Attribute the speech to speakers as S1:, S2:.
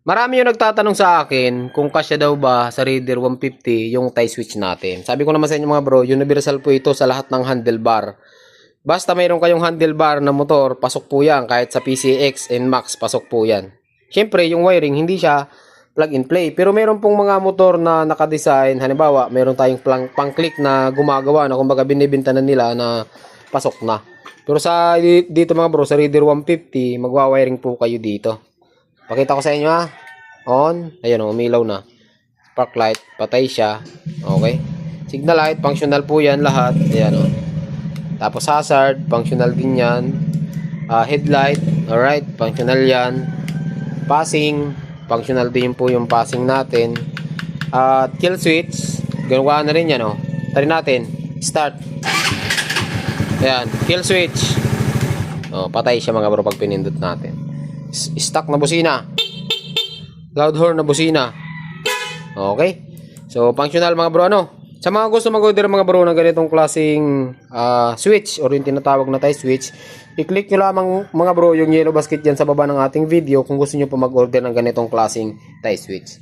S1: Marami yung nagtatanong sa akin kung kasya daw ba sa Raider 150 yung tie switch natin. Sabi ko naman sa inyo mga bro, universal po ito sa lahat ng handlebar. Basta mayroon kayong handlebar na motor, pasok po yan. Kahit sa PCX and Max, pasok po yan. Siyempre, yung wiring, hindi siya plug and play. Pero mayroon pong mga motor na nakadesign. Halimbawa, mayroon tayong pang-click na gumagawa na kumbaga binibenta na nila na pasok na. Pero sa dito mga bro, sa Raider 150, magwa-wiring po kayo dito. Pakita ko sa inyo ha. On. Ayun o, umilaw na. Spark light, patay siya. Okay. Signal light, functional po yan lahat. Ayan o. Tapos hazard, functional din yan. Headlight, alright, functional yan. Passing, functional din po yung passing natin. Kill switch, ginawa na rin yan o. Tari natin. Start. Ayan, kill switch. Patay siya mga bro pag pinindot natin. Stock na busina. Loud horn na busina. Okay. So, functional mga bro, ano? Sa mga gusto mag-order mga bro ng ganitong klaseng switch or yung tinatawag na tie switch, i-click nyo lamang mga bro yung yellow basket dyan sa baba ng ating video kung gusto nyo pa mag-order ng ganitong klaseng tie switch.